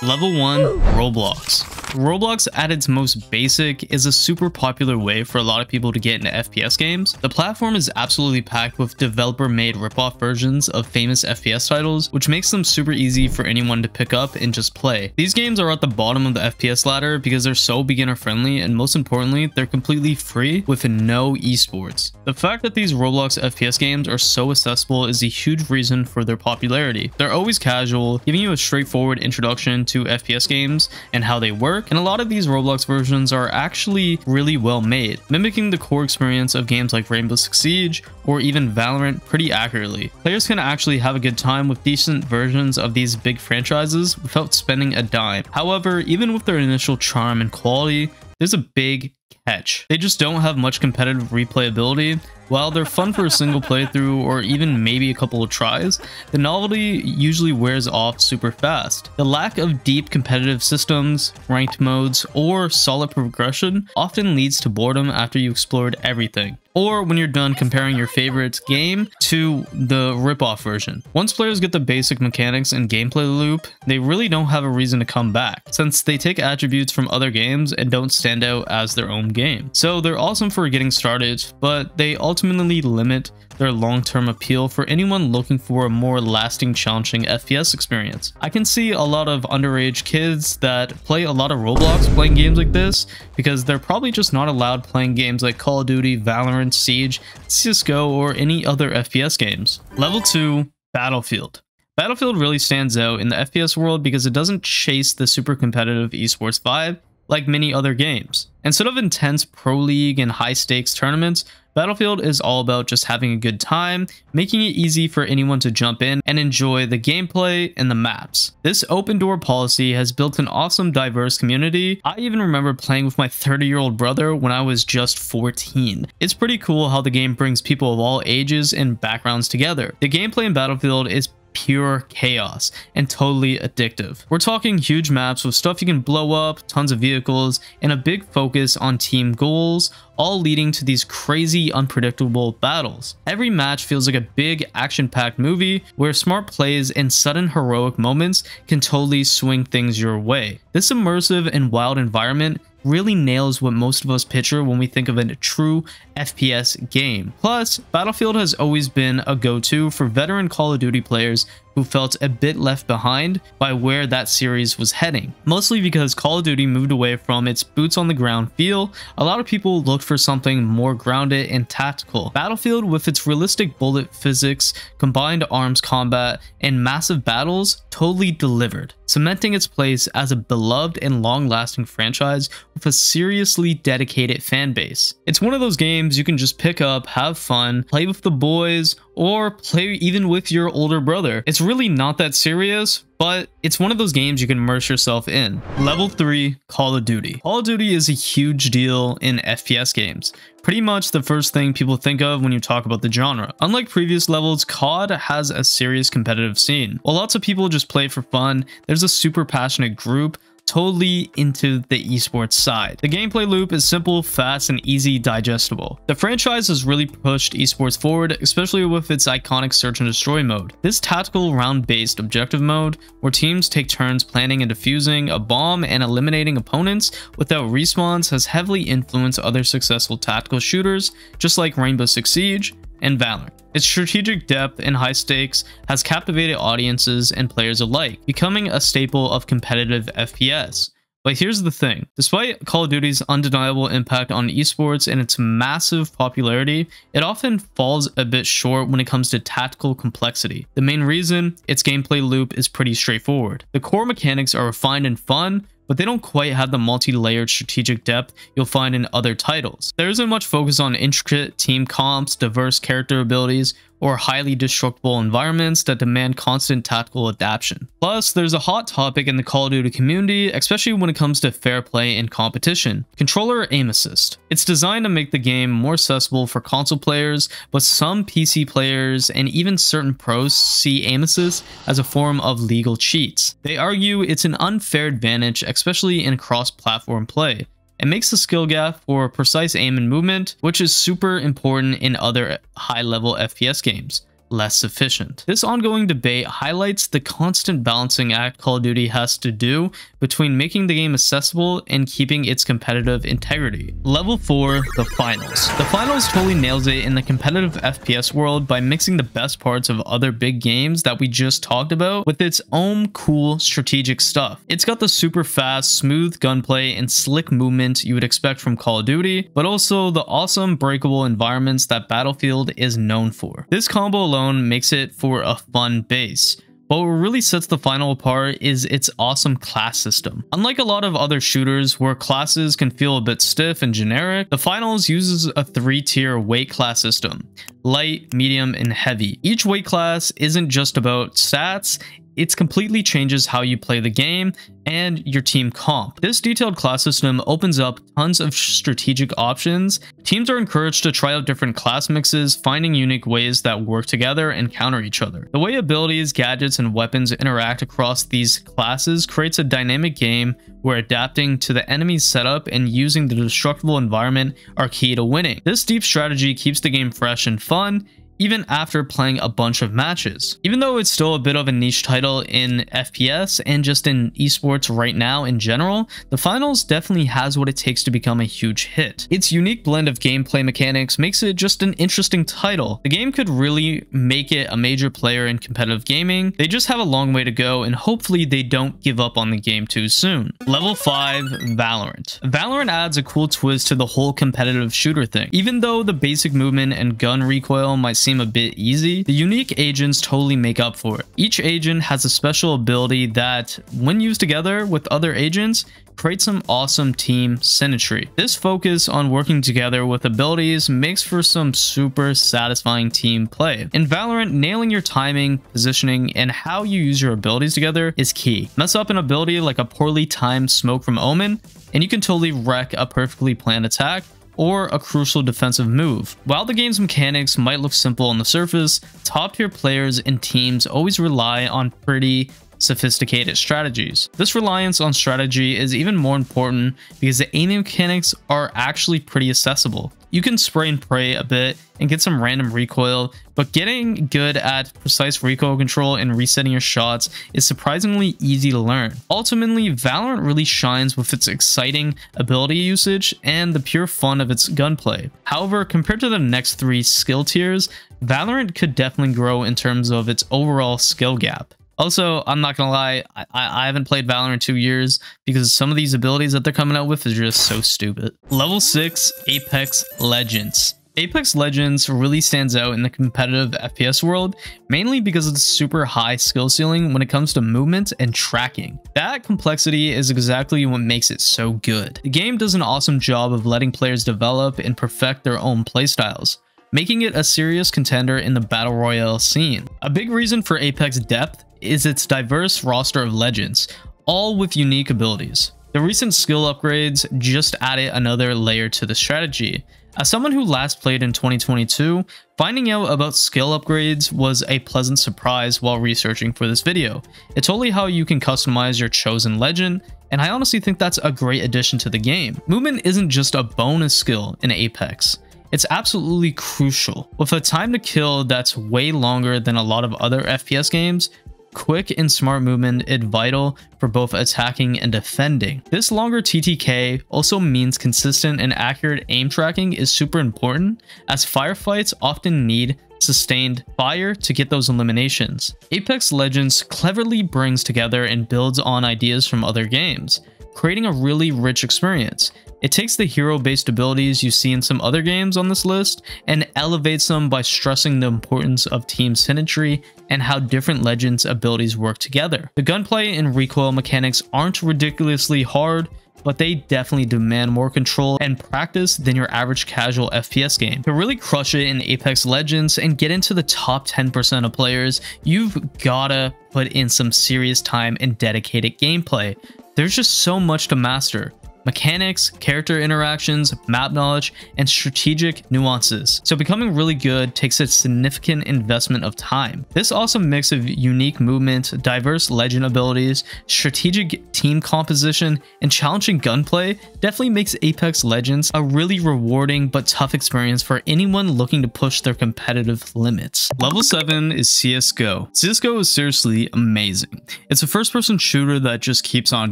Level 1, Roblox. Roblox at its most basic is a super popular way for a lot of people to get into FPS games. The platform is absolutely packed with developer-made ripoff versions of famous FPS titles, which makes them super easy for anyone to pick up and just play. These games are at the bottom of the FPS ladder because they're so beginner-friendly, and most importantly, they're completely free with no esports. The fact that these Roblox FPS games are so accessible is a huge reason for their popularity. They're always casual, giving you a straightforward introduction to FPS games and how they work, and a lot of these Roblox versions are actually really well made, mimicking the core experience of games like Rainbow Six Siege or even Valorant pretty accurately. Players can actually have a good time with decent versions of these big franchises without spending a dime. However, even with their initial charm and quality, there's a big catch. They just don't have much competitive replayability. While they're fun for a single playthrough or even maybe a couple of tries, the novelty usually wears off super fast. The lack of deep competitive systems, ranked modes, or solid progression often leads to boredom after you explored everything, or when you're done comparing your favorite game to the ripoff version. Once players get the basic mechanics and gameplay loop, they really don't have a reason to come back, since they take attributes from other games and don't stand out as their own game. So they're awesome for getting started, but they ultimately limit their long-term appeal for anyone looking for a more lasting, challenging FPS experience. I can see a lot of underage kids that play a lot of Roblox playing games like this because they're probably just not allowed playing games like Call of Duty, Valorant, Siege, CSGO, or any other FPS games. Level 2, Battlefield. Battlefield really stands out in the FPS world because it doesn't chase the super competitive esports vibe like many other games. Instead of intense pro league and high stakes tournaments, Battlefield is all about just having a good time, making it easy for anyone to jump in and enjoy the gameplay and the maps. This open door policy has built an awesome diverse community. I even remember playing with my 30-year-old brother when I was just 14. It's pretty cool how the game brings people of all ages and backgrounds together. The gameplay in Battlefield is pure chaos and totally addictive. We're talking huge maps with stuff you can blow up, tons of vehicles, and a big focus on team goals, all leading to these crazy unpredictable battles. Every match feels like a big action-packed movie where smart plays and sudden heroic moments can totally swing things your way. This immersive and wild environment really nails what most of us picture when we think of a true FPS game. Plus, Battlefield has always been a go-to for veteran Call of Duty players who felt a bit left behind by where that series was heading. Mostly because Call of Duty moved away from its boots on the ground feel, a lot of people looked for something more grounded and tactical. Battlefield, with its realistic bullet physics, combined arms combat, and massive battles, totally delivered, cementing its place as a beloved and long-lasting franchise with a seriously dedicated fan base. It's one of those games you can just pick up, have fun, play with the boys, or play even with your older brother. It's really not that serious, but it's one of those games you can immerse yourself in. Level 3, Call of Duty. Call of Duty is a huge deal in FPS games. Pretty much the first thing people think of when you talk about the genre. Unlike previous levels, COD has a serious competitive scene. While lots of people just play for fun, there's a super passionate group totally into the esports side. The gameplay loop is simple, fast, and easy digestible. The franchise has really pushed esports forward, especially with its iconic search and destroy mode. This tactical round-based objective mode, where teams take turns planning and defusing a bomb and eliminating opponents without respawns, has heavily influenced other successful tactical shooters, just like Rainbow Six Siege and Valorant. Its strategic depth and high stakes has captivated audiences and players alike, becoming a staple of competitive FPS. But here's the thing, despite Call of Duty's undeniable impact on esports and its massive popularity, it often falls a bit short when it comes to tactical complexity. The main reason, its gameplay loop is pretty straightforward. The core mechanics are refined and fun, but they don't quite have the multi-layered strategic depth you'll find in other titles. There isn't much focus on intricate team comps, diverse character abilities, or highly destructible environments that demand constant tactical adaptation. Plus, there's a hot topic in the Call of Duty community, especially when it comes to fair play and competition: controller aim assist. It's designed to make the game more accessible for console players, but some PC players and even certain pros see aim assist as a form of legal cheats. They argue it's an unfair advantage, especially in cross-platform play. It makes the skill gap for precise aim and movement, which is super important in other high-level FPS games. less efficient. This ongoing debate highlights the constant balancing act Call of Duty has to do between making the game accessible and keeping its competitive integrity. Level 4, the finals. The finals totally nails it in the competitive FPS world by mixing the best parts of other big games that we just talked about with its own cool strategic stuff. It's got the super fast, smooth gunplay and slick movement you would expect from Call of Duty, but also the awesome breakable environments that Battlefield is known for. This combo alone makes it for a fun base. But what really sets the final apart is its awesome class system. Unlike a lot of other shooters where classes can feel a bit stiff and generic, the finals uses a 3-tier weight class system: light, medium, and heavy. Each weight class isn't just about stats, it completely changes how you play the game and your team comp. This detailed class system opens up tons of strategic options. Teams are encouraged to try out different class mixes, finding unique ways that work together and counter each other. The way abilities, gadgets, and weapons interact across these classes creates a dynamic game where adapting to the enemy's setup and using the destructible environment are key to winning. This deep strategy keeps the game fresh and fun, even after playing a bunch of matches. Even though it's still a bit of a niche title in FPS and just in esports right now in general, the finals definitely has what it takes to become a huge hit. Its unique blend of gameplay mechanics makes it just an interesting title. The game could really make it a major player in competitive gaming. They just have a long way to go, and hopefully they don't give up on the game too soon. Level 5, Valorant. Valorant adds a cool twist to the whole competitive shooter thing. Even though the basic movement and gun recoil might seem a bit easy, the unique agents totally make up for it. Each agent has a special ability that, when used together with other agents, creates some awesome team synergy. This focus on working together with abilities makes for some super satisfying team play. In Valorant, nailing your timing, positioning, and how you use your abilities together is key. Mess up an ability like a poorly timed smoke from Omen, and you can totally wreck a perfectly planned attack or a crucial defensive move. While the game's mechanics might look simple on the surface, top-tier players and teams always rely on pretty sophisticated strategies. This reliance on strategy is even more important because the aiming mechanics are actually pretty accessible. You can spray and pray a bit and get some random recoil, but getting good at precise recoil control and resetting your shots is surprisingly easy to learn. Ultimately, Valorant really shines with its exciting ability usage and the pure fun of its gunplay. However, compared to the next 3 skill tiers, Valorant could definitely grow in terms of its overall skill gap. Also, I'm not gonna lie, I haven't played Valorant in 2 years because some of these abilities that they're coming out with is just so stupid. Level 6, Apex Legends. Apex Legends really stands out in the competitive FPS world, mainly because of the super high skill ceiling when it comes to movement and tracking. That complexity is exactly what makes it so good. The game does an awesome job of letting players develop and perfect their own playstyles, making it a serious contender in the Battle Royale scene. A big reason for Apex depth is its diverse roster of legends, all with unique abilities. The recent skill upgrades just added another layer to the strategy. As someone who last played in 2022, finding out about skill upgrades was a pleasant surprise while researching for this video. It told me how you can customize your chosen legend, and I honestly think that's a great addition to the game. Movement isn't just a bonus skill in Apex. It's absolutely crucial. With a time to kill that's way longer than a lot of other FPS games, quick and smart movement is vital for both attacking and defending. This longer TTK also means consistent and accurate aim tracking is super important, as firefights often need sustained fire to get those eliminations. Apex Legends cleverly brings together and builds on ideas from other games, creating a really rich experience. It takes the hero-based abilities you see in some other games on this list and elevates them by stressing the importance of team synergy and how different legends' abilities work together. The gunplay and recoil mechanics aren't ridiculously hard, but they definitely demand more control and practice than your average casual FPS game. To really crush it in Apex Legends and get into the top 10% of players, you've gotta put in some serious time and dedicated gameplay. There's just so much to master. mechanics, character interactions, map knowledge, and strategic nuances. So becoming really good takes a significant investment of time. This awesome mix of unique movement, diverse legend abilities, strategic team composition, and challenging gunplay definitely makes Apex Legends a really rewarding but tough experience for anyone looking to push their competitive limits. Level 7 is CSGO. CSGO is seriously amazing. It's a first-person shooter that just keeps on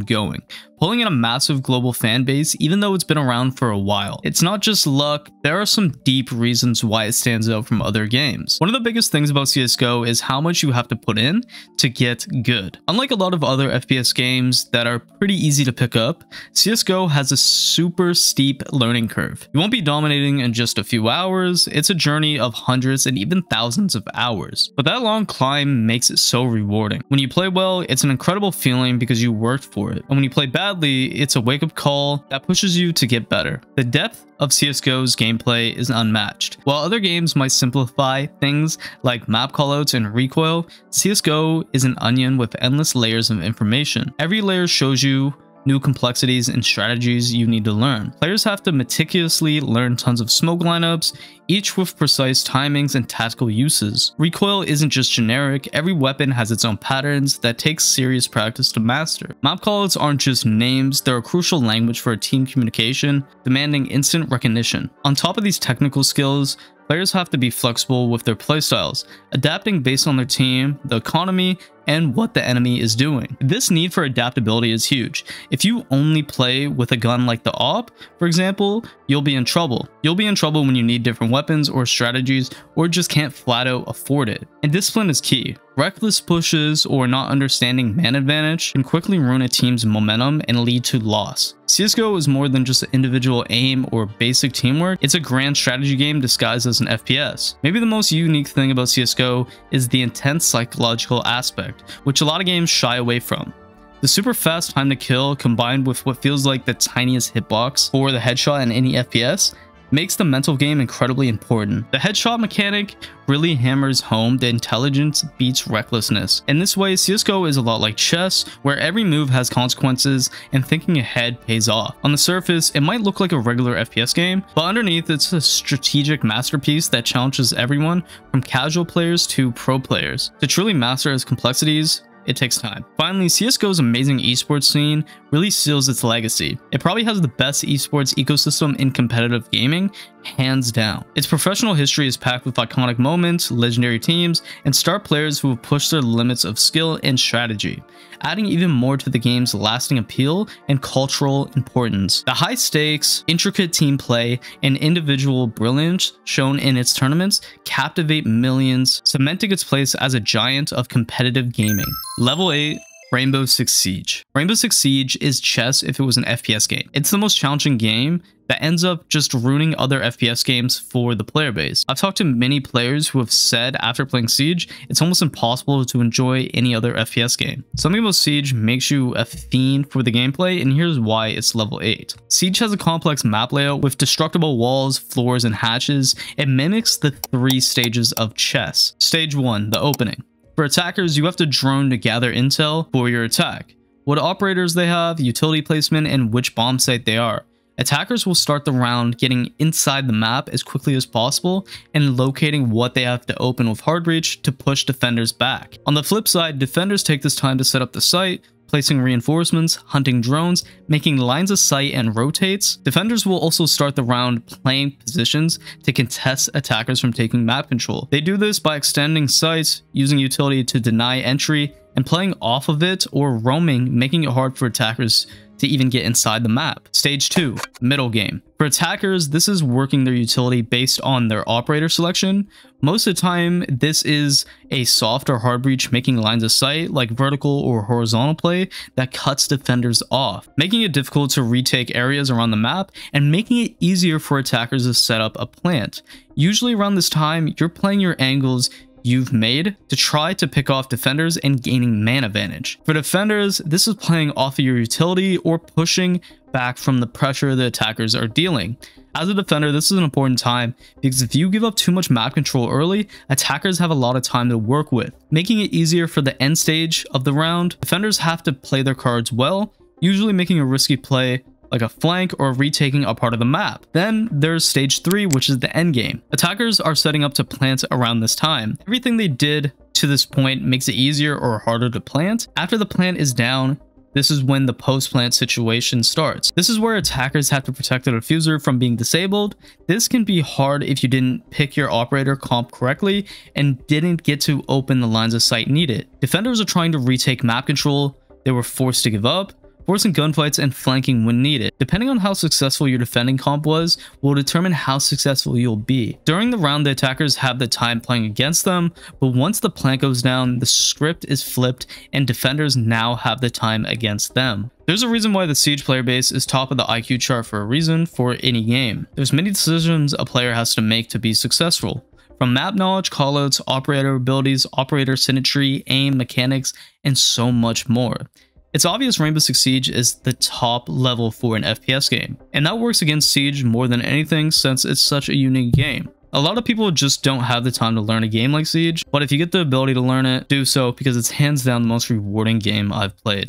going, pulling in a massive global fan base even though it's been around for a while. It's not just luck, there are some deep reasons why it stands out from other games. One of the biggest things about CSGO is how much you have to put in to get good. Unlike a lot of other FPS games that are pretty easy to pick up, CSGO has a super steep learning curve. You won't be dominating in just a few hours, it's a journey of hundreds and even thousands of hours. But that long climb makes it so rewarding. When you play well, it's an incredible feeling because you worked for it. And when you play badly, it's a wake-up call that pushes you to get better. The depth of CSGO's gameplay is unmatched. While other games might simplify things like map callouts and recoil, CSGO is an onion with endless layers of information. Every layer shows you new complexities and strategies you need to learn. Players have to meticulously learn tons of smoke lineups, each with precise timings and tactical uses. Recoil isn't just generic, every weapon has its own patterns that takes serious practice to master. Map callouts aren't just names, they're a crucial language for team communication, demanding instant recognition. On top of these technical skills, players have to be flexible with their playstyles, adapting based on their team, the economy, and what the enemy is doing. This need for adaptability is huge. If you only play with a gun like the AWP, for example, you'll be in trouble. You'll be in trouble when you need different weapons or strategies, or just can't flat out afford it. And discipline is key. Reckless pushes or not understanding man advantage can quickly ruin a team's momentum and lead to loss. CSGO is more than just an individual aim or basic teamwork, it's a grand strategy game disguised as an FPS. Maybe the most unique thing about CSGO is the intense psychological aspect, which a lot of games shy away from. The super fast time to kill combined with what feels like the tiniest hitbox for the headshot in any FPS makes the mental game incredibly important. The headshot mechanic really hammers home the intelligence beats recklessness. In this way, CSGO is a lot like chess, where every move has consequences and thinking ahead pays off. On the surface, it might look like a regular FPS game, but underneath it's a strategic masterpiece that challenges everyone from casual players to pro players. To truly master its complexities, it takes time. Finally, CSGO's amazing esports scene really seals its legacy. It probably has the best esports ecosystem in competitive gaming, hands down. Its professional history is packed with iconic moments, legendary teams, and star players who have pushed their limits of skill and strategy, adding even more to the game's lasting appeal and cultural importance. The high stakes, intricate team play, and individual brilliance shown in its tournaments captivate millions, cementing its place as a giant of competitive gaming. Level 8. Rainbow Six Siege. Rainbow Six Siege is chess if it was an FPS game. It's the most challenging game that ends up just ruining other FPS games for the player base. I've talked to many players who have said after playing Siege, it's almost impossible to enjoy any other FPS game. Something about Siege makes you a fiend for the gameplay, and here's why it's level 8. Siege has a complex map layout with destructible walls, floors, and hatches. It mimics the 3 stages of chess. Stage 1, the opening. For attackers, you have to drone to gather intel for your attack, what operators they have, utility placement, and which bomb site they are. Attackers will start the round getting inside the map as quickly as possible and locating what they have to open with hard reach to push defenders back. On the flip side, defenders take this time to set up the site, placing reinforcements, hunting drones, making lines of sight and rotates. Defenders will also start the round playing positions to contest attackers from taking map control. They do this by extending sites, using utility to deny entry, and playing off of it or roaming, making it hard for attackers to even get inside the map. Stage 2, middle game. For attackers, this is working their utility based on their operator selection. Most of the time, this is a soft or hard breach making lines of sight, like vertical or horizontal play, that cuts defenders off, making it difficult to retake areas around the map and making it easier for attackers to set up a plant. Usually around this time, you're playing your angles you've made to try to pick off defenders and gaining man advantage. For defenders, this is playing off of your utility or pushing back from the pressure the attackers are dealing. As a defender, this is an important time because if you give up too much map control early, attackers have a lot of time to work with. Making it easier for the end stage of the round, defenders have to play their cards well, usually making a risky play like a flank or retaking a part of the map. Then there's stage 3, which is the end game. Attackers are setting up to plant around this time. Everything they did to this point makes it easier or harder to plant. After the plant is down, this is when the post-plant situation starts. This is where attackers have to protect the diffuser from being disabled. This can be hard if you didn't pick your operator comp correctly and didn't get to open the lines of sight needed. Defenders are trying to retake map control. They were forced to give up, forcing gunfights and flanking when needed. Depending on how successful your defending comp was, will determine how successful you'll be. During the round, the attackers have the time playing against them, but once the plant goes down, the script is flipped and defenders now have the time against them. There's a reason why the Siege player base is top of the IQ chart for a reason for any game. There's many decisions a player has to make to be successful. From map knowledge, callouts, operator abilities, operator symmetry, aim, mechanics, and so much more. It's obvious Rainbow Six Siege is the top level for an FPS game, and that works against Siege more than anything since it's such a unique game. A lot of people just don't have the time to learn a game like Siege, but if you get the ability to learn it, do so because it's hands down the most rewarding game I've played.